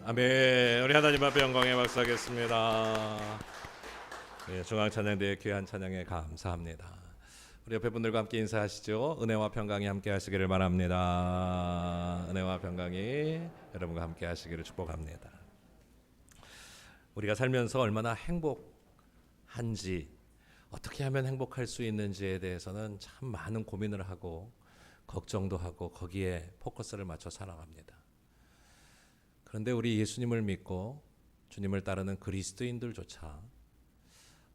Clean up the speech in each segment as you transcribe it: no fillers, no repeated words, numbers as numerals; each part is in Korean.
아멘. 우리 하나님 앞에 영광에 박수하겠습니다. 중앙찬양대의 귀한 찬양에 감사합니다. 우리 옆에 분들과 함께 인사하시죠. 은혜와 평강이 함께 하시기를 바랍니다. 은혜와 평강이 여러분과 함께 하시기를 축복합니다. 우리가 살면서 얼마나 행복한지, 어떻게 하면 행복할 수 있는지에 대해서는 참 많은 고민을 하고 걱정도 하고 거기에 포커스를 맞춰 살아갑니다. 그런데 우리 예수님을 믿고 주님을 따르는 그리스도인들조차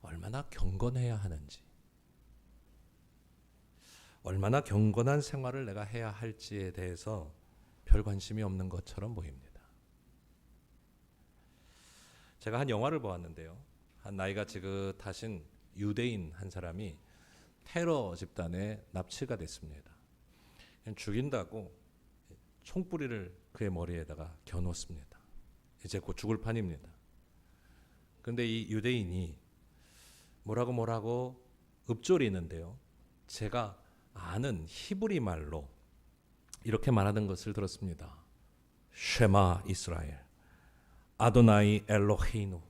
얼마나 경건해야 하는지, 얼마나 경건한 생활을 내가 해야 할지에 대해서 별 관심이 없는 것처럼 보입니다. 제가 한 영화를 보았는데요, 한 나이가 지긋하신 유대인 한 사람이 테러 집단에 납치가 됐습니다. 그냥 죽인다고 총뿌리를 그의 머리에다가 겨누었습니다. 이제 곧 죽을 판입니다. 그런데 이 유대인이 뭐라고 읊조리는데요, 제가 아는 히브리 말로 이렇게 말하는 것을 들었습니다. 쉐마 이스라엘, 아도나이 엘로헤이누,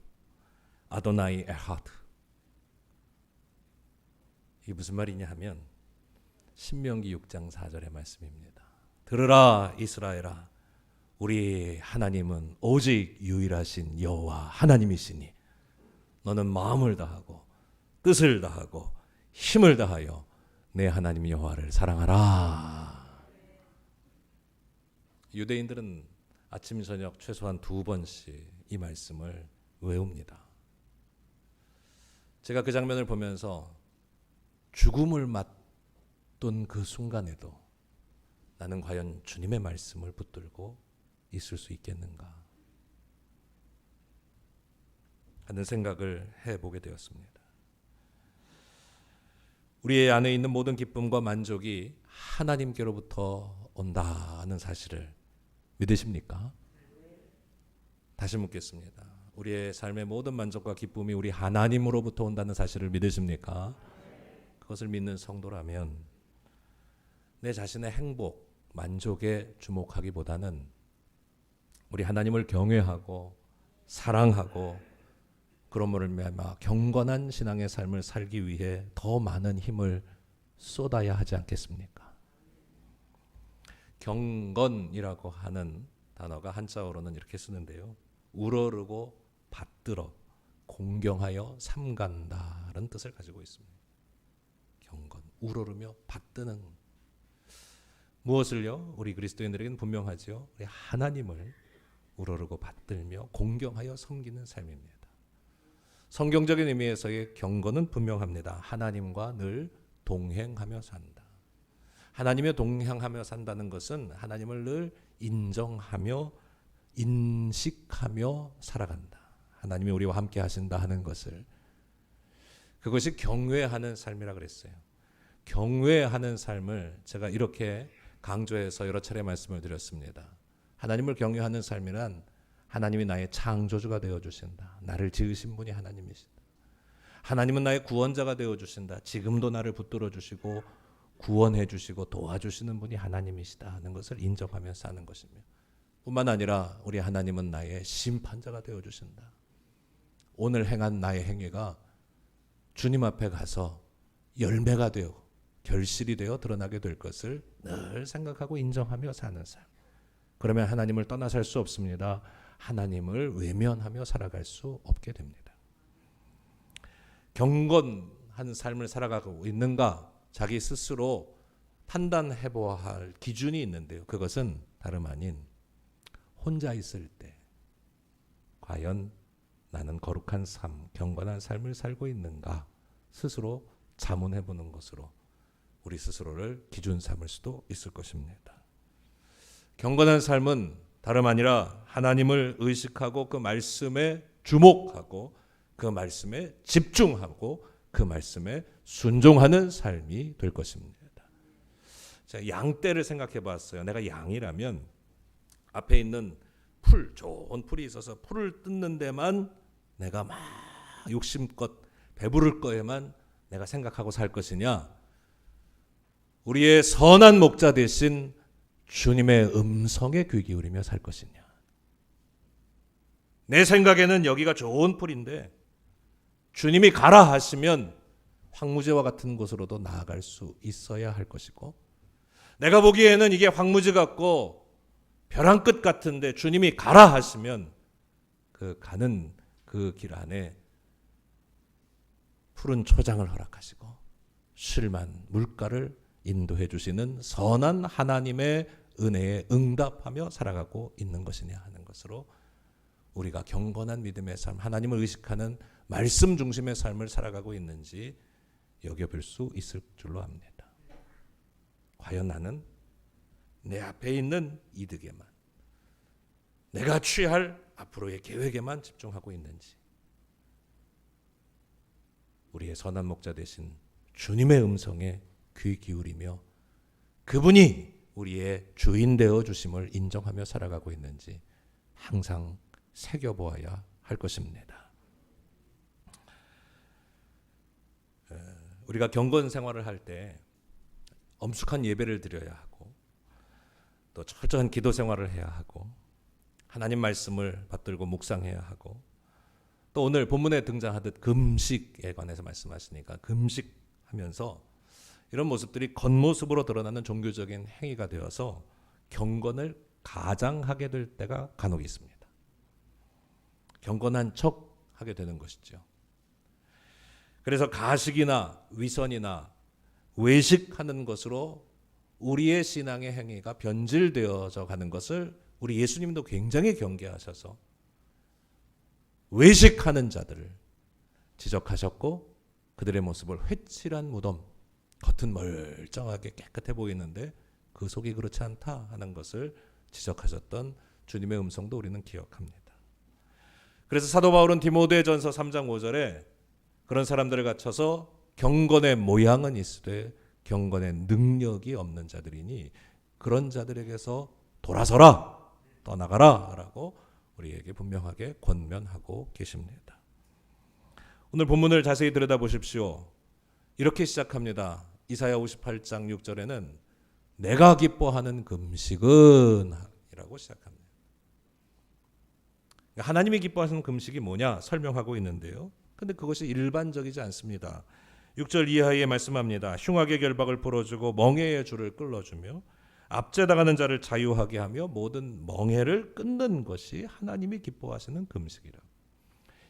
아도나이 에하드. 이게 무슨 말이냐 하면 신명기 6장 4절의 말씀입니다. 들으라 이스라엘아, 우리 하나님은 오직 유일하신 여호와 하나님이시니 너는 마음을 다하고 뜻을 다하고 힘을 다하여 내 하나님 여호와를 사랑하라. 유대인들은 아침 저녁 최소한 2번씩 이 말씀을 외웁니다. 제가 그 장면을 보면서 죽음을 맞던 그 순간에도 나는 과연 주님의 말씀을 붙들고 있을 수 있겠는가 하는 생각을 해보게 되었습니다. 우리의 안에 있는 모든 기쁨과 만족이 하나님께로부터 온다는 사실을 믿으십니까? 다시 묻겠습니다. 우리의 삶의 모든 만족과 기쁨이 우리 하나님으로부터 온다는 사실을 믿으십니까? 그것을 믿는 성도라면 내 자신의 행복, 만족에 주목하기보다는 우리 하나님을 경외하고 사랑하고 그러므로 말미암아 경건한 신앙의 삶을 살기 위해 더 많은 힘을 쏟아야 하지 않겠습니까? 경건이라고 하는 단어가 한자어로는 이렇게 쓰는데요, 우러르고 받들어 공경하여 삼간다라는 뜻을 가지고 있습니다. 경건, 우러르며 받드는 무엇을요? 우리 그리스도인들에게는 분명하죠. 우리 하나님을 우러르고 받들며 공경하여 섬기는 삶입니다. 성경적인 의미에서의 경건은 분명합니다. 하나님과 늘 동행하며 산다. 하나님의 동행하며 산다는 것은 하나님을 늘 인정하며 인식하며 살아간다. 하나님이 우리와 함께 하신다 하는 것을, 그것이 경외하는 삶이라 그랬어요. 경외하는 삶을 제가 이렇게 강조해서 여러 차례 말씀을 드렸습니다. 하나님을 경외하는 삶이란 하나님이 나의 창조주가 되어주신다. 나를 지으신 분이 하나님이시다. 하나님은 나의 구원자가 되어주신다. 지금도 나를 붙들어 주시고 구원해 주시고 도와주시는 분이 하나님이시다 하는 것을 인정하며 사는 것이며, 뿐만 아니라 우리 하나님은 나의 심판자가 되어주신다. 오늘 행한 나의 행위가 주님 앞에 가서 열매가 되어 결실이 되어 드러나게 될 것을 늘 생각하고 인정하며 사는 삶. 그러면 하나님을 떠나 살 수 없습니다. 하나님을 외면하며 살아갈 수 없게 됩니다. 경건한 삶을 살아가고 있는가 자기 스스로 판단해 보아야 할 기준이 있는데요, 그것은 다름 아닌 혼자 있을 때 과연 나는 거룩한 삶, 경건한 삶을 살고 있는가 스스로 자문해 보는 것으로 우리 스스로를 기준 삼을 수도 있을 것입니다. 경건한 삶은 다름 아니라 하나님을 의식하고 그 말씀에 주목하고 그 말씀에 집중하고 그 말씀에 순종하는 삶이 될 것입니다. 제가 양떼를 생각해 봤어요. 내가 양이라면 앞에 있는 풀, 좋은 풀이 있어서 풀을 뜯는 데만 내가 막 욕심껏 배부를 거에만 내가 생각하고 살 것이냐, 우리의 선한 목자 대신 주님의 음성에 귀 기울이며 살 것이냐. 내 생각에는 여기가 좋은 풀인데 주님이 가라 하시면 황무지와 같은 곳으로도 나아갈 수 있어야 할 것이고, 내가 보기에는 이게 황무지 같고 벼랑 끝 같은데 주님이 가라 하시면 그 가는 그 길 안에 푸른 초장을 허락하시고 쉴만 물가를 인도해 주시는 선한 하나님의 은혜에 응답하며 살아가고 있는 것이냐 하는 것으로 우리가 경건한 믿음의 삶, 하나님을 의식하는 말씀 중심의 삶을 살아가고 있는지 여겨볼 수 있을 줄로 압니다. 과연 나는 내 앞에 있는 이득에만, 내가 취할 앞으로의 계획에만 집중하고 있는지, 우리의 선한 목자 되신 주님의 음성에 귀 기울이며 그분이 우리의 주인 되어 주심을 인정하며 살아가고 있는지 항상 새겨보아야 할 것입니다. 우리가 경건 생활을 할 때 엄숙한 예배를 드려야 하고 또 철저한 기도 생활을 해야 하고 하나님 말씀을 받들고 묵상해야 하고 또 오늘 본문에 등장하듯 금식에 관해서 말씀하시니까 금식하면서 이런 모습들이 겉모습으로 드러나는 종교적인 행위가 되어서 경건을 가장하게 될 때가 간혹 있습니다. 경건한 척 하게 되는 것이죠. 그래서 가식이나 위선이나 외식하는 것으로 우리의 신앙의 행위가 변질되어져 가는 것을 우리 예수님도 굉장히 경계하셔서 외식하는 자들을 지적하셨고 그들의 모습을 회칠한 무덤, 겉은 멀쩡하게 깨끗해 보이는데 그 속이 그렇지 않다 하는 것을 지적하셨던 주님의 음성도 우리는 기억합니다. 그래서 사도 바울은 디모데전서 3장 5절에 그런 사람들을 갖춰서 경건의 모양은 있으되 경건의 능력이 없는 자들이니 그런 자들에게서 돌아서라, 떠나가라 라고 우리에게 분명하게 권면하고 계십니다. 오늘 본문을 자세히 들여다보십시오. 이렇게 시작합니다. 이사야 58장 6절에는 내가 기뻐하는 금식은 이라고 시작합니다. 하나님이 기뻐하시는 금식이 뭐냐 설명하고 있는데요. 근데 그것이 일반적이지 않습니다. 6절 이하에 말씀합니다. 흉악의 결박을 풀어주고 멍에의 줄을 끌어주며 압제당하는 자를 자유하게 하며 모든 멍에를 끊는 것이 하나님이 기뻐하시는 금식이라.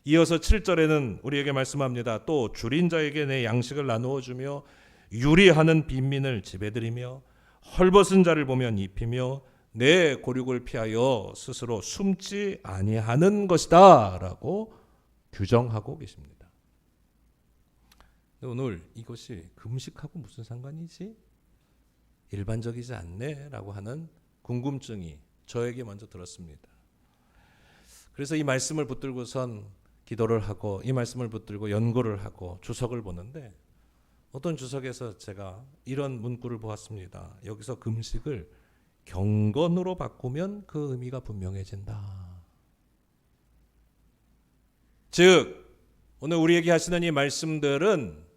이어서 7절에는 우리에게 말씀합니다. 또 줄인 자에게 내 양식을 나누어 주며 유리하는 빈민을 지배드리며 헐벗은 자를 보면 입히며 내 고륙을 피하여 스스로 숨지 아니하는 것이다 라고 규정하고 계십니다. 오늘 이것이 금식하고 무슨 상관이지? 일반적이지 않네 라고 하는 궁금증이 저에게 먼저 들었습니다. 그래서 이 말씀을 붙들고선 기도를 하고 이 말씀을 붙들고 연구를 하고 주석을 보는데 어떤 주석에서 제가 이런 문구를 보았습니다. 여기서 금식을 경건으로 바꾸면 그 의미가 분명해진다. 즉 오늘 우리에게 하시는 이 말씀들은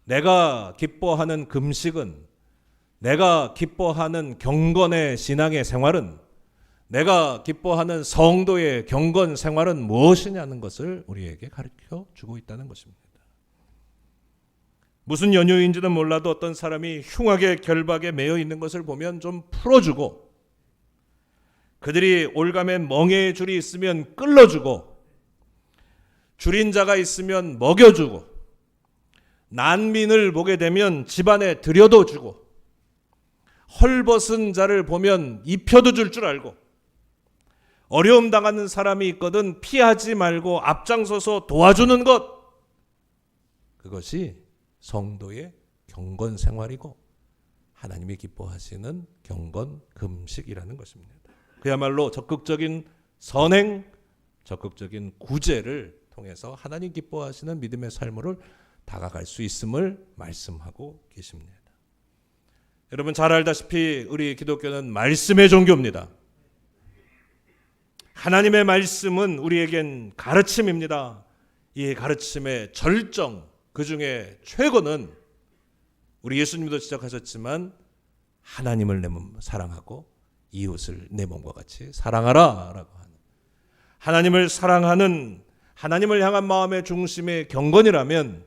내가 기뻐하는 금식은, 내가 기뻐하는 경건의 신앙의 생활은, 내가 기뻐하는 성도의 경건 생활은 무엇이냐는 것을 우리에게 가르쳐 주고 있다는 것입니다. 무슨 연유인지는 몰라도 어떤 사람이 흉악의 결박에 매여 있는 것을 보면 좀 풀어주고, 그들이 올가맨 멍에의 줄이 있으면 끌어주고, 줄인 자가 있으면 먹여주고, 난민을 보게 되면 집안에 들여도 주고, 헐벗은 자를 보면 입혀도 줄 줄 알고, 어려움 당하는 사람이 있거든 피하지 말고 앞장서서 도와주는 것, 그것이 성도의 경건 생활이고 하나님이 기뻐하시는 경건 금식이라는 것입니다. 그야말로 적극적인 선행, 적극적인 구제를 통해서 하나님 기뻐하시는 믿음의 삶을 다가갈 수 있음을 말씀하고 계십니다. 여러분 잘 알다시피 우리 기독교는 말씀의 종교입니다. 하나님의 말씀은 우리에겐 가르침입니다. 이 가르침의 절정, 그 중에 최고는 우리 예수님도 지적하셨지만 하나님을 내 몸 사랑하고 이웃을 내 몸과 같이 사랑하라 라고 하는, 하나님을 사랑하는 하나님을 향한 마음의 중심의 경건이라면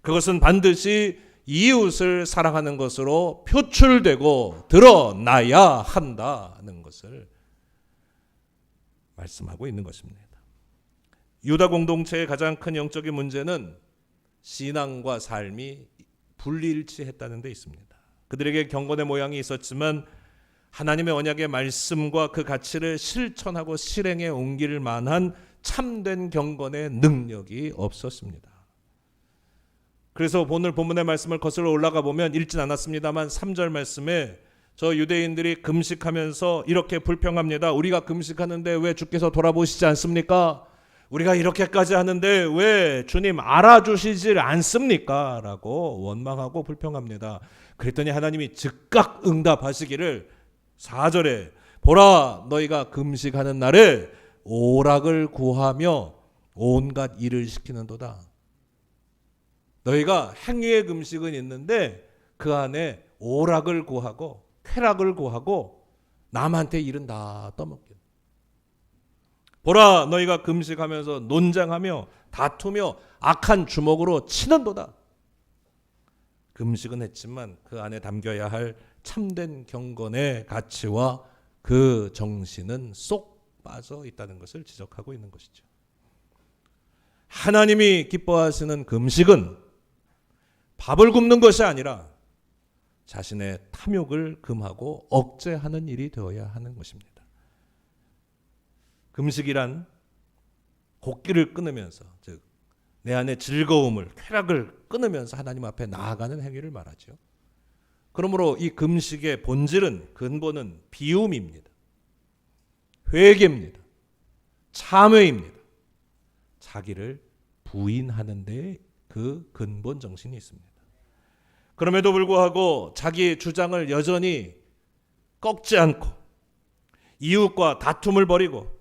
그것은 반드시 이웃을 사랑하는 것으로 표출되고 드러나야 한다는 것을 말씀하고 있는 것입니다. 유다 공동체의 가장 큰 영적인 문제는 신앙과 삶이 분리일치했다는 데 있습니다. 그들에게 경건의 모양이 있었지만 하나님의 언약의 말씀과 그 가치를 실천하고 실행에 옮길 만한 참된 경건의 능력이 없었습니다. 그래서 오늘 본문의 말씀을 거슬러 올라가 보면 읽진 않았습니다만 3절 말씀에 저 유대인들이 금식하면서 이렇게 불평합니다. 우리가 금식하는데 왜 주께서 돌아보시지 않습니까? 우리가 이렇게까지 하는데 왜 주님 알아주시질 않습니까? 라고 원망하고 불평합니다. 그랬더니 하나님이 즉각 응답하시기를 4절에 보라 너희가 금식하는 날에 오락을 구하며 온갖 일을 시키는도다. 너희가 행위의 금식은 있는데 그 안에 오락을 구하고 쾌락을 구하고 남한테 일은 다 떠먹게. 보라 너희가 금식하면서 논쟁하며 다투며 악한 주먹으로 치는도다. 금식은 했지만 그 안에 담겨야 할 참된 경건의 가치와 그 정신은 쏙 빠져 있다는 것을 지적하고 있는 것이죠. 하나님이 기뻐하시는 금식은 밥을 굶는 것이 아니라 자신의 탐욕을 금하고 억제하는 일이 되어야 하는 것입니다. 금식이란 곡기를 끊으면서 즉 내 안의 즐거움을 쾌락을 끊으면서 하나님 앞에 나아가는 행위를 말하죠. 그러므로 이 금식의 본질은 근본은 비움입니다. 회개입니다. 참회입니다. 자기를 부인하는 데 그 근본 정신이 있습니다. 그럼에도 불구하고 자기의 주장을 여전히 꺾지 않고 이웃과 다툼을 벌이고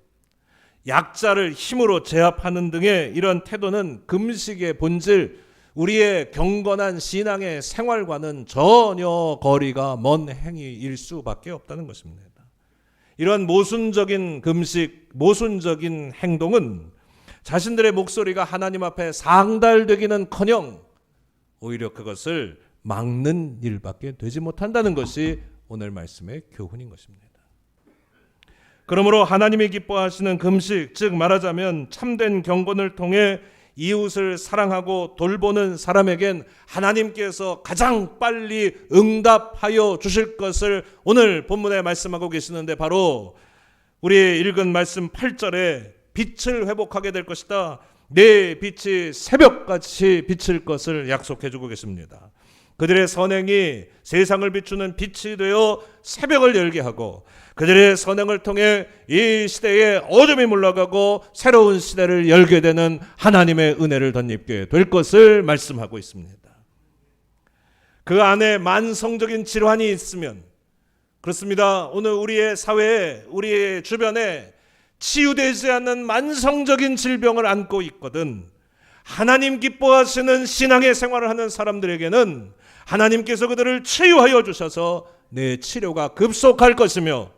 약자를 힘으로 제압하는 등의 이런 태도는 금식의 본질, 우리의 경건한 신앙의 생활과는 전혀 거리가 먼 행위일 수밖에 없다는 것입니다. 이런 모순적인 금식, 모순적인 행동은 자신들의 목소리가 하나님 앞에 상달되기는커녕 오히려 그것을 막는 일밖에 되지 못한다는 것이 오늘 말씀의 교훈인 것입니다. 그러므로 하나님이 기뻐하시는 금식, 즉 말하자면 참된 경건을 통해 이웃을 사랑하고 돌보는 사람에겐 하나님께서 가장 빨리 응답하여 주실 것을 오늘 본문에 말씀하고 계시는데 바로 우리 읽은 말씀 8절에 빛을 회복하게 될 것이다. 내 빛이 새벽같이 비칠 것을 약속해 주고 계십니다. 그들의 선행이 세상을 비추는 빛이 되어 새벽을 열게 하고 그들의 선행을 통해 이 시대에 어둠이 물러가고 새로운 시대를 열게 되는 하나님의 은혜를 덧입게 될 것을 말씀하고 있습니다. 그 안에 만성적인 질환이 있으면 그렇습니다. 오늘 우리의 사회에 우리의 주변에 치유되지 않는 만성적인 질병을 안고 있거든 하나님 기뻐하시는 신앙의 생활을 하는 사람들에게는 하나님께서 그들을 치유하여 주셔서 내 치료가 급속할 것이며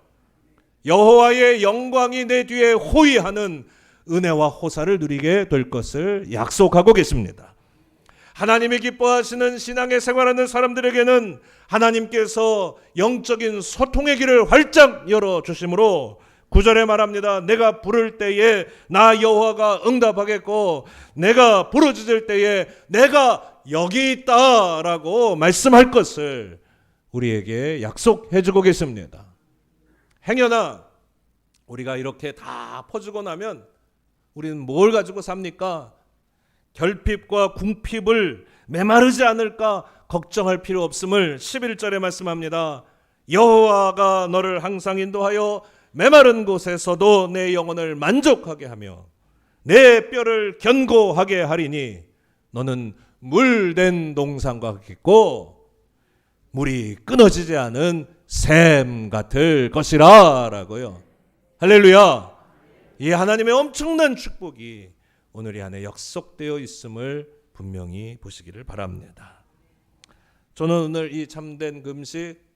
여호와의 영광이 내 뒤에 호위하는 은혜와 호사를 누리게 될 것을 약속하고 계십니다. 하나님이 기뻐하시는 신앙의 생활하는 사람들에게는 하나님께서 영적인 소통의 길을 활짝 열어주심으로 9절에 말합니다. 내가 부를 때에 나 여호와가 응답하겠고 내가 부르짖을 때에 내가 여기 있다라고 말씀할 것을 우리에게 약속해 주고 계십니다. 행여나 우리가 이렇게 다 퍼주고 나면 우리는 뭘 가지고 삽니까? 결핍과 궁핍을 메마르지 않을까 걱정할 필요 없음을 11절에 말씀합니다. 여호와가 너를 항상 인도하여 메마른 곳에서도 내 영혼을 만족하게 하며 내 뼈를 견고하게 하리니 너는 물된 동산과 같고 물이 끊어지지 않은 샘 같을 것이라 라고요. 할렐루야. 이 하나님의 엄청난 축복이 오늘 이 안에 약속되어 있음을 분명히 보시기를 바랍니다. 저는 오늘 이 참된 금식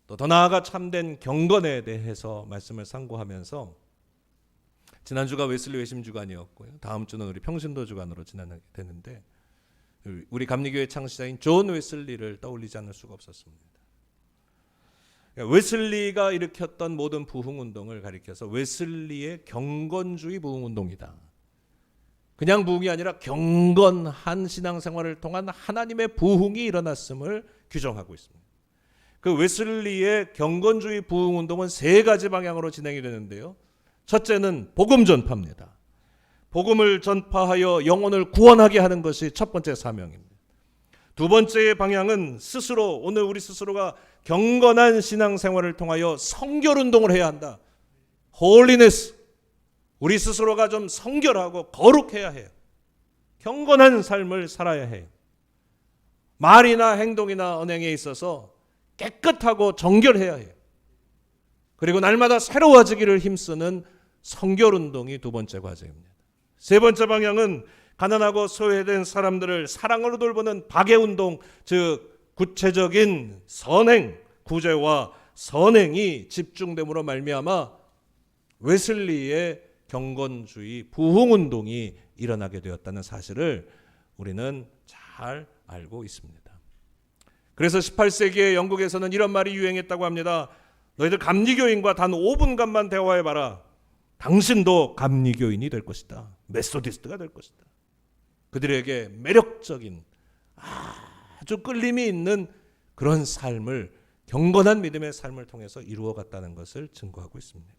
또 더 나아가 참된 경건에 대해서 말씀을 상고하면서 지난주가 웨슬리 회심 주간이었고요. 다음 주는 우리 평신도 주간으로 지나게 되는데 우리 감리교회 창시자인 존 웨슬리를 떠올리지 않을 수가 없었습니다. 웨슬리가 일으켰던 모든 부흥운동을 가리켜서 웨슬리의 경건주의 부흥운동이다. 그냥 부흥이 아니라 경건한 신앙생활을 통한 하나님의 부흥이 일어났음을 규정하고 있습니다. 그 웨슬리의 경건주의 부흥운동은 세 가지 방향으로 진행이 되는데요. 첫째는 복음 전파입니다. 복음을 전파하여 영혼을 구원하게 하는 것이 첫 번째 사명입니다. 두 번째의 방향은 스스로, 오늘 우리 스스로가 경건한 신앙생활을 통하여 성결운동을 해야 한다. 홀리네스, 우리 스스로가 좀 성결하고 거룩해야 해요. 경건한 삶을 살아야 해요. 말이나 행동이나 언행에 있어서 깨끗하고 정결해야 해요. 그리고 날마다 새로워지기를 힘쓰는 성결운동이 두 번째 과제입니다. 세 번째 방향은 가난하고 소외된 사람들을 사랑으로 돌보는 박애운동, 즉 구체적인 선행, 구제와 선행이 집중됨으로 말미암아 웨슬리의 경건주의 부흥운동이 일어나게 되었다는 사실을 우리는 잘 알고 있습니다. 그래서 18세기에 영국에서는 이런 말이 유행했다고 합니다. 너희들 감리교인과 단 5분간만 대화해봐라. 당신도 감리교인이 될 것이다. 메소디스트가 될 것이다. 그들에게 매력적인 아주 끌림이 있는 그런 삶을, 경건한 믿음의 삶을 통해서 이루어갔다는 것을 증거하고 있습니다.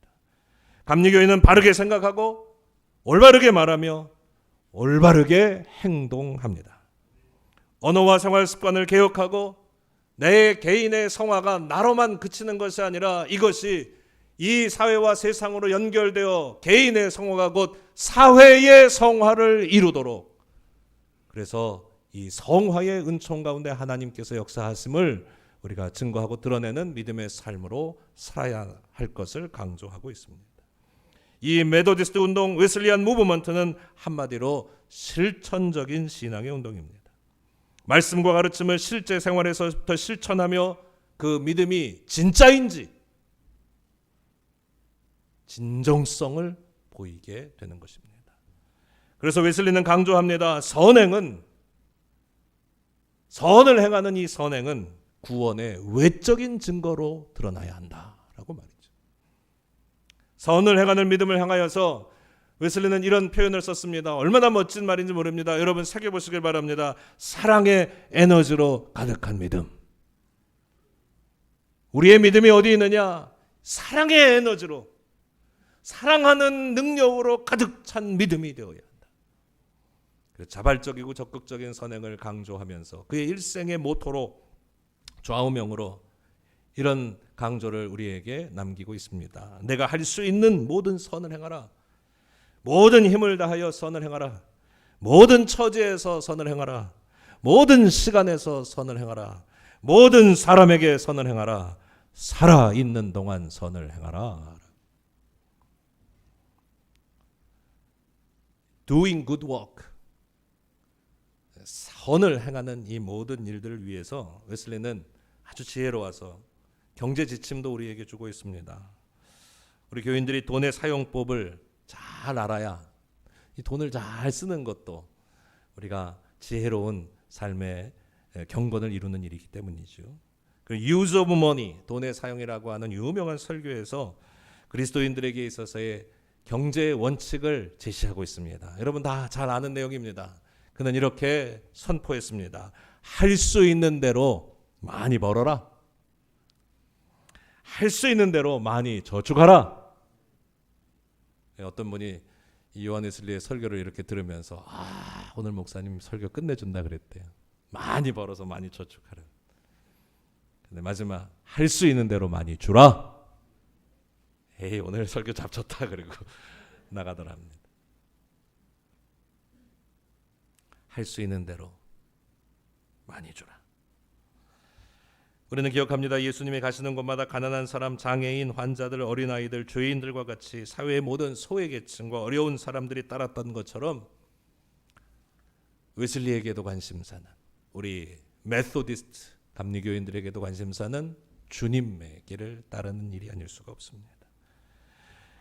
감리교인은 바르게 생각하고 올바르게 말하며 올바르게 행동합니다. 언어와 생활 습관을 개혁하고 내 개인의 성화가 나로만 그치는 것이 아니라 이것이 이 사회와 세상으로 연결되어 개인의 성화가 곧 사회의 성화를 이루도록, 그래서 이 성화의 은총 가운데 하나님께서 역사하심을 우리가 증거하고 드러내는 믿음의 삶으로 살아야 할 것을 강조하고 있습니다. 이 메소디스트 운동, 웨슬리안 무브먼트는 한마디로 실천적인 신앙의 운동입니다. 말씀과 가르침을 실제 생활에서부터 실천하며 그 믿음이 진짜인지 진정성을 보이게 되는 것입니다. 그래서 웨슬리는 강조합니다. 선을 행하는 이 선행은 구원의 외적인 증거로 드러나야 한다라고 말이죠. 선을 행하는 믿음을 향하여서 웨슬리는 이런 표현을 썼습니다. 얼마나 멋진 말인지 모릅니다. 여러분 새겨보시길 바랍니다. 사랑의 에너지로 가득한 믿음. 우리의 믿음이 어디 있느냐? 사랑의 에너지로, 사랑하는 능력으로 가득 찬 믿음이 되어야 한다. 자발적이고 적극적인 선행을 강조하면서 그의 일생의 모토로, 좌우명으로 이런 강조를 우리에게 남기고 있습니다. 내가 할 수 있는 모든 선을 행하라. 모든 힘을 다하여 선을 행하라. 모든 처지에서 선을 행하라. 모든 시간에서 선을 행하라. 모든 사람에게 선을 행하라. 살아있는 동안 선을 행하라. Doing good work, 선을 행하는 이 모든 일들을 위해서 웨슬리는 아주 지혜로워서 경제 지침도 우리에게 주고 있습니다. 우리 교인들이 돈의 사용법을 잘 알아야 이 돈을 잘 쓰는 것도 우리가 지혜로운 삶의 경건을 이루는 일이기 때문이죠. 그 use of money, 돈의 사용이라고 하는 유명한 설교에서 그리스도인들에게 있어서의 경제의 원칙을 제시하고 있습니다. 여러분 다 잘 아는 내용입니다. 그는 이렇게 선포했습니다. 할 수 있는 대로 많이 벌어라. 할 수 있는 대로 많이 저축하라. 어떤 분이 요한 웨슬리의 설교를 이렇게 들으면서 오늘 목사님 설교 끝내준다 그랬대요. 많이 벌어서 많이 저축하라. 근데 마지막 할 수 있는 대로 많이 주라. 에이 오늘 설교 잡쳤다 그리고 나가더라 합니다. 할 수 있는 대로 많이 주라. 우리는 기억합니다. 예수님이 가시는 곳마다 가난한 사람, 장애인, 환자들, 어린아이들, 죄인들과 같이 사회의 모든 소외계층과 어려운 사람들이 따랐던 것처럼 웨슬리에게도 관심사는, 우리 메소디스트 감리교인들에게도 관심사는 주님의 길을 따르는 일이 아닐 수가 없습니다.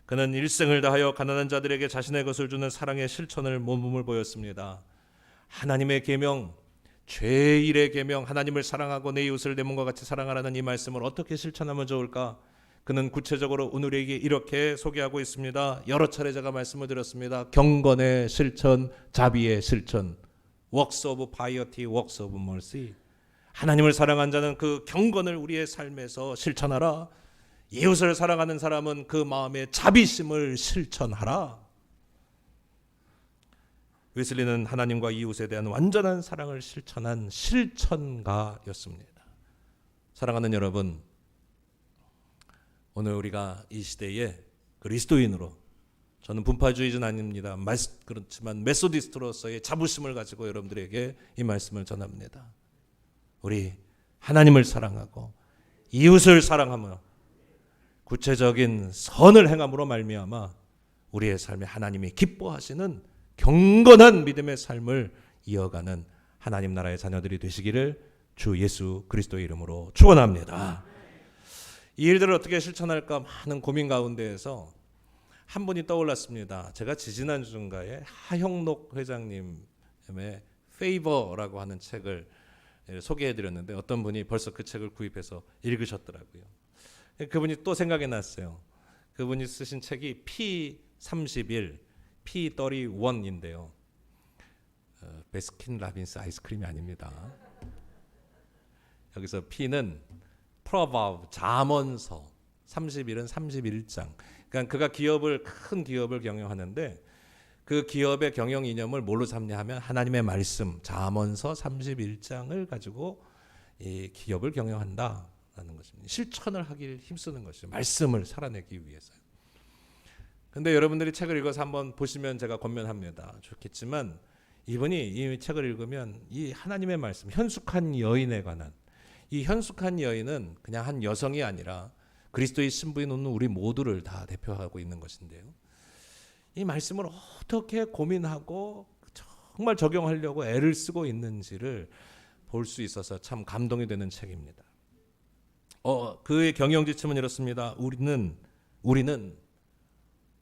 그는 일생을 다하여 가난한 자들에게 자신의 것을 주는 사랑의 실천을 모범을 보였습니다. 하나님의 계명, 제1의 계명, 하나님을 사랑하고 내 이웃을 내 몸과 같이 사랑하라는 이 말씀을 어떻게 실천하면 좋을까? 그는 구체적으로 오늘에게 이렇게 소개하고 있습니다. 여러 차례 제가 말씀을 드렸습니다. 경건의 실천, 자비의 실천, works of piety, works of mercy. 하나님을 사랑한 자는 그 경건을 우리의 삶에서 실천하라. 이웃을 사랑하는 사람은 그 마음의 자비심을 실천하라. 웨슬리는 하나님과 이웃에 대한 완전한 사랑을 실천한 실천가였습니다. 사랑하는 여러분, 오늘 우리가 이 시대에 그리스도인으로, 저는 분파주의자는 아닙니다. 그렇지만 메소디스트로서의 자부심을 가지고 여러분들에게 이 말씀을 전합니다. 우리 하나님을 사랑하고 이웃을 사랑하며 구체적인 선을 행함으로 말미암아 우리의 삶에 하나님이 기뻐하시는 경건한 믿음의 삶을 이어가는 하나님 나라의 자녀들이 되시기를 주 예수 그리스도의 이름으로 축원합니다. 이 일들을 어떻게 실천할까 많은 고민 가운데에서 한 분이 떠올랐습니다. 제가 지지난주인가에 하형록 회장님의 페이버라고 하는 책을 소개해드렸는데 어떤 분이 벌써 그 책을 구입해서 읽으셨더라고요. 그분이 또 생각이 났어요. 그분이 쓰신 책이 P31, P31인데요. 베스킨 라빈스 아이스크림이 아닙니다. 여기서 P는 프로버브, 잠언서, 31은 31장. 그러니까 그가 큰 기업을 경영하는데 그 기업의 경영 이념을 뭘로 삼냐 하면 하나님의 말씀, 잠언서 31장을 가지고 이 기업을 경영한다라는 것입니다. 실천을 하길 힘쓰는 것이죠. 말씀을 살아내기 위해서. 근데 여러분들이 책을 읽어서 한번 보시면 제가 권면합니다. 좋겠지만 이분이 이 책을 읽으면 이 하나님의 말씀, 현숙한 여인에 관한, 이 현숙한 여인은 그냥 한 여성이 아니라 그리스도의 신부인 우리 모두를 다 대표하고 있는 것인데요. 이 말씀을 어떻게 고민하고 정말 적용하려고 애를 쓰고 있는지를 볼 수 있어서 참 감동이 되는 책입니다. 그의 경영 지침은 이렇습니다. 우리는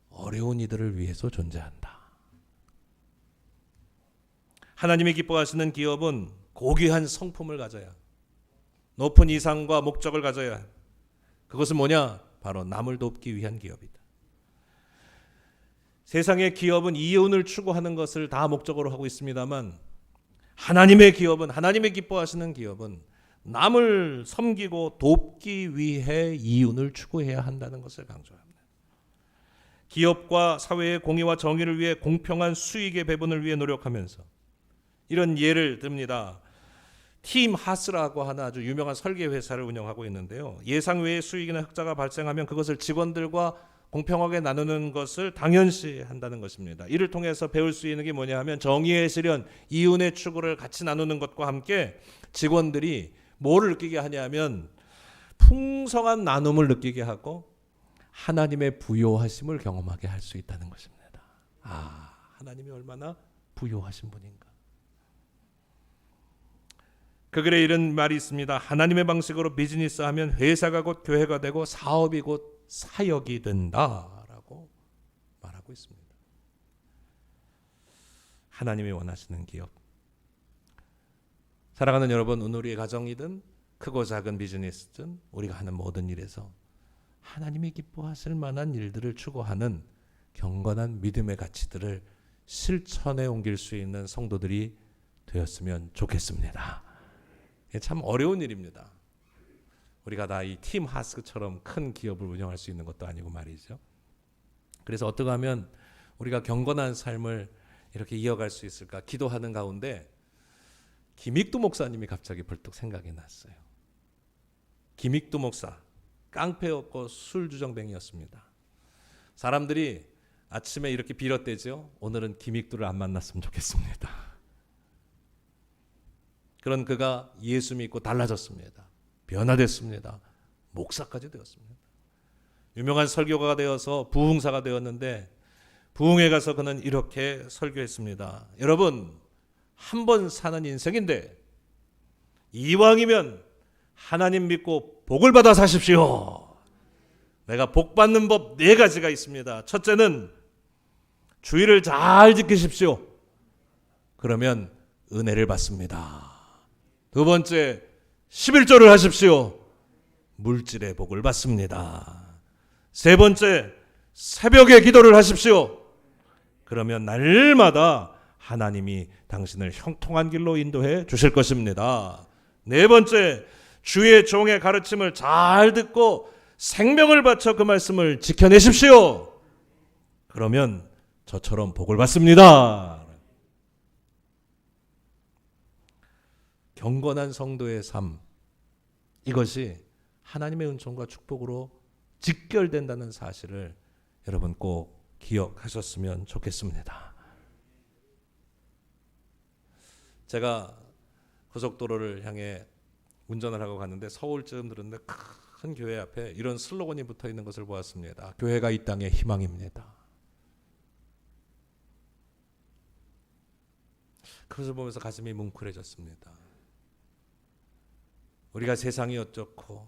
어려운 이들을 위해서 존재한다. 하나님이 기뻐하시는 기업은 고귀한 성품을 가져야, 높은 이상과 목적을 가져야, 그것은 뭐냐? 바로 남을 돕기 위한 기업이다. 세상의 기업은 이윤을 추구하는 것을 다 목적으로 하고 있습니다만 하나님의 기업은, 하나님의 기뻐하시는 기업은 남을 섬기고 돕기 위해 이윤을 추구해야 한다는 것을 강조합니다. 기업과 사회의 공의와 정의를 위해 공평한 수익의 배분을 위해 노력하면서, 이런 예를 듭니다. 팀 하스라고 하는 아주 유명한 설계 회사를 운영하고 있는데요. 예상 외의 수익이나 흑자가 발생하면 그것을 직원들과 공평하게 나누는 것을 당연시 한다는 것입니다. 이를 통해서 배울 수 있는 게 뭐냐 하면 정의의 실현, 이윤의 추구를 같이 나누는 것과 함께 직원들이 뭐를 느끼게 하냐면 풍성한 나눔을 느끼게 하고 하나님의 부요하심을 경험하게 할 수 있다는 것입니다. 하나님이 얼마나 부요하신 분인가. 그 글에 이런 말이 있습니다. 하나님의 방식으로 비즈니스하면 회사가 곧 교회가 되고 사업이 곧 사역이 된다라고 말하고 있습니다. 하나님이 원하시는 기업. 사랑하는 여러분, 오늘 우리의 가정이든 크고 작은 비즈니스든 우리가 하는 모든 일에서 하나님이 기뻐하실 만한 일들을 추구하는 경건한 믿음의 가치들을 실천에 옮길 수 있는 성도들이 되었으면 좋겠습니다. 참 어려운 일입니다. 우리가 다 이 팀 하스처럼 큰 기업을 운영할 수 있는 것도 아니고 말이죠. 그래서 어떻게 하면 우리가 경건한 삶을 이렇게 이어갈 수 있을까 기도하는 가운데 김익두 목사님이 갑자기 벌떡 생각이 났어요. 김익두 목사, 깡패였고 술주정뱅이였습니다. 사람들이 아침에 이렇게 빌었대죠. 오늘은 김익두를 안 만났으면 좋겠습니다. 그런 그가 예수 믿고 달라졌습니다. 변화됐습니다. 목사까지 되었습니다. 유명한 설교가가 되어서 부흥사가 되었는데 부흥회 가서 그는 이렇게 설교했습니다. 여러분, 한 번 사는 인생인데 이왕이면 하나님 믿고 복을 받아 사십시오. 내가 복 받는 법 4가지가 있습니다. 첫째는 주의를 잘 지키십시오. 그러면 은혜를 받습니다. 두 번째, 11조를 하십시오. 물질의 복을 받습니다. 세 번째, 새벽에 기도를 하십시오. 그러면 날마다 하나님이 당신을 형통한 길로 인도해 주실 것입니다. 네 번째, 주의 종의 가르침을 잘 듣고 생명을 바쳐 그 말씀을 지켜내십시오. 그러면 저처럼 복을 받습니다. 경건한 성도의 삶, 이것이 하나님의 은총과 축복으로 직결된다는 사실을 여러분 꼭 기억하셨으면 좋겠습니다. 제가 고속도로를 향해 운전을 하고 갔는데 서울쯤 들었는데 큰 교회 앞에 이런 슬로건이 붙어 있는 것을 보았습니다. 교회가 이 땅의 희망입니다. 그것을 보면서 가슴이 뭉클해졌습니다. 우리가 세상이 어쩌고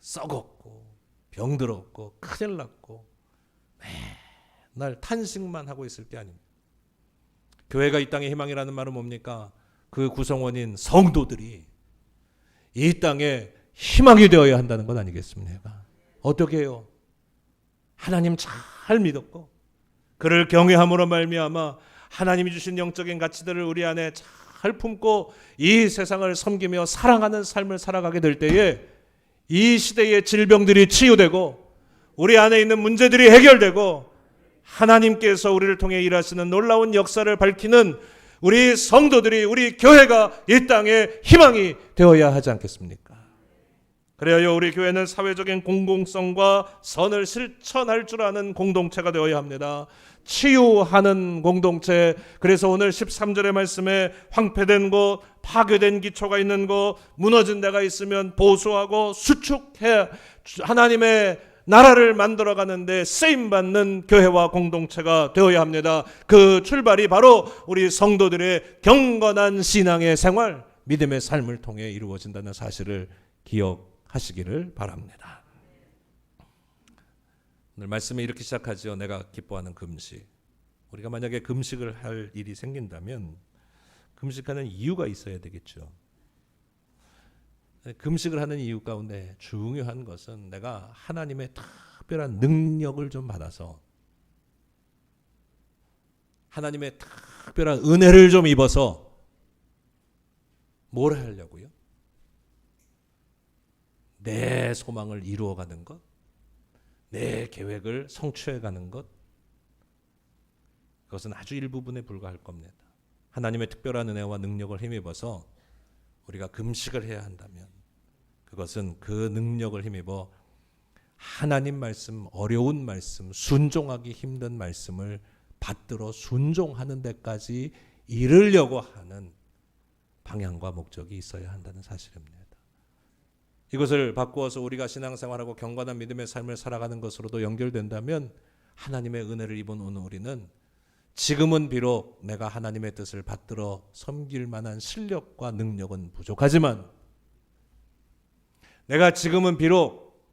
썩었고 병들었고 큰일 났고 맨날 탄식만 하고 있을 게 아닙니다. 교회가 이 땅의 희망이라는 말은 뭡니까? 그 구성원인 성도들이 이 땅에 희망이 되어야 한다는 것 아니겠습니까? 어떻게 해요? 하나님 잘 믿었고 그를 경외함으로 말미암아 하나님이 주신 영적인 가치들을 우리 안에 잘 품고 이 세상을 섬기며 사랑하는 삶을 살아가게 될 때에 이 시대의 질병들이 치유되고 우리 안에 있는 문제들이 해결되고 하나님께서 우리를 통해 일하시는 놀라운 역사를 밝히는 우리 성도들이, 우리 교회가 이 땅의 희망이 되어야 하지 않겠습니까? 그래야 우리 교회는 사회적인 공공성과 선을 실천할 줄 아는 공동체가 되어야 합니다. 치유하는 공동체. 그래서 오늘 13절의 말씀에 황폐된 곳, 파괴된 기초가 있는 곳, 무너진 데가 있으면 보수하고 수축해 하나님의 나라를 만들어가는데 쓰임받는 교회와 공동체가 되어야 합니다. 그 출발이 바로 우리 성도들의 경건한 신앙의 생활, 믿음의 삶을 통해 이루어진다는 사실을 기억하시기를 바랍니다. 오늘 말씀이 이렇게 시작하죠. 내가 기뻐하는 금식. 우리가 만약에 금식을 할 일이 생긴다면 금식하는 이유가 있어야 되겠죠. 금식을 하는 이유 가운데 중요한 것은 내가 하나님의 특별한 능력을 좀 받아서 하나님의 특별한 은혜를 좀 입어서 뭘 하려고요? 내 소망을 이루어가는 것, 내 계획을 성취해가는 것, 그것은 아주 일부분에 불과할 겁니다. 하나님의 특별한 은혜와 능력을 힘입어서 우리가 금식을 해야 한다면 그것은 그 능력을 힘입어 하나님 말씀, 어려운 말씀, 순종하기 힘든 말씀을 받들어 순종하는 데까지 이르려고 하는 방향과 목적이 있어야 한다는 사실입니다. 이것을 바꾸어서 우리가 신앙생활하고 경건한 믿음의 삶을 살아가는 것으로도 연결된다면 하나님의 은혜를 입은 오늘 우리는 지금은 비록 내가 하나님의 뜻을 받들어 섬길 만한 실력과 능력은 부족하지만 내가 지금은 비록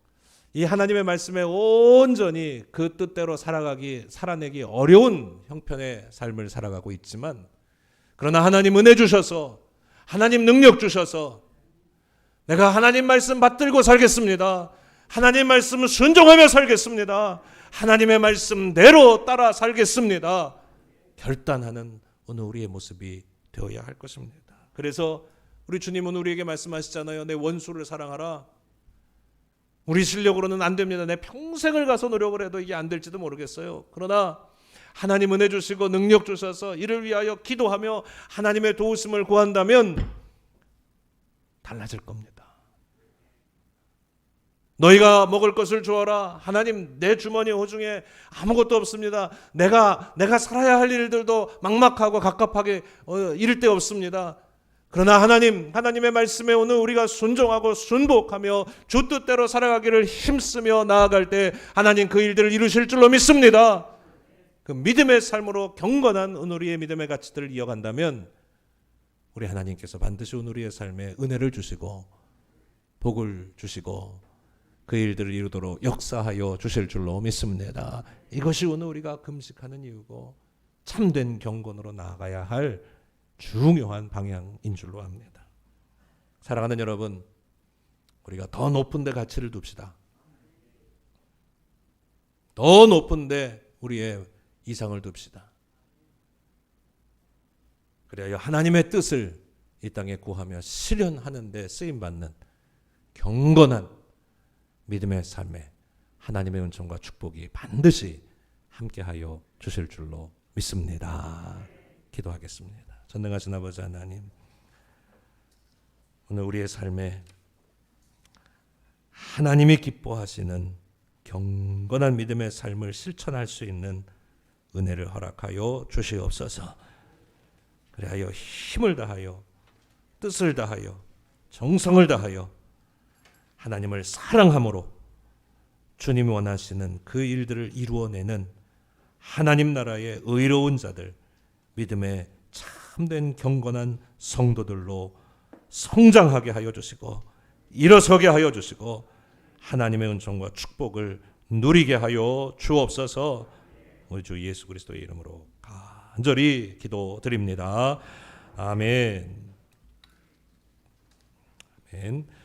이 하나님의 말씀에 온전히 그 뜻대로 살아내기 어려운 형편의 삶을 살아가고 있지만 그러나 하나님 은혜 주셔서 하나님 능력 주셔서 내가 하나님 말씀 받들고 살겠습니다. 하나님 말씀을 순종하며 살겠습니다. 하나님의 말씀대로 따라 살겠습니다. 결단하는 오늘 우리의 모습이 되어야 할 것입니다. 그래서 우리 주님은 우리에게 말씀하시잖아요. 내 원수를 사랑하라. 우리 실력으로는 안 됩니다. 내 평생을 가서 노력을 해도 이게 안 될지도 모르겠어요. 그러나 하나님 은혜 주시고 능력 주셔서 이를 위하여 기도하며 하나님의 도우심을 구한다면 달라질 겁니다. 너희가 먹을 것을 주어라. 하나님 내 주머니 호중에 아무것도 없습니다. 내가 살아야 할 일들도 막막하고 갑갑하게 이를 데 없습니다. 그러나 하나님의 말씀에 오늘 우리가 순종하고 순복하며 주 뜻대로 살아가기를 힘쓰며 나아갈 때 하나님 그 일들을 이루실 줄로 믿습니다. 그 믿음의 삶으로 경건한 우리의 믿음의 가치들을 이어간다면 우리 하나님께서 반드시 우리의 삶에 은혜를 주시고 복을 주시고 그 일들을 이루도록 역사하여 주실 줄로 믿습니다. 이것이 오늘 우리가 금식하는 이유고 참된 경건으로 나아가야 할 중요한 방향인 줄로 압니다. 사랑하는 여러분, 우리가 더 높은 데 가치를 둡시다. 더 높은 데 우리의 이상을 둡시다. 그래야 하나님의 뜻을 이 땅에 구하며 실현하는 데 쓰임받는 경건한 믿음의 삶에 하나님의 은총과 축복이 반드시 함께하여 주실 줄로 믿습니다. 기도하겠습니다. 전능하신 아버지 하나님, 오늘 우리의 삶에 하나님이 기뻐하시는 경건한 믿음의 삶을 실천할 수 있는 은혜를 허락하여 주시옵소서. 그리하여 힘을 다하여 뜻을 다하여 정성을 다하여 하나님을 사랑함으로 주님이 원하시는 그 일들을 이루어내는 하나님 나라의 의로운 자들, 믿음의 참된 경건한 성도들로 성장하게 하여 주시고 일어서게 하여 주시고 하나님의 은총과 축복을 누리게 하여 주옵소서. 우리 주 예수 그리스도의 이름으로 간절히 기도드립니다. 아멘. 아멘.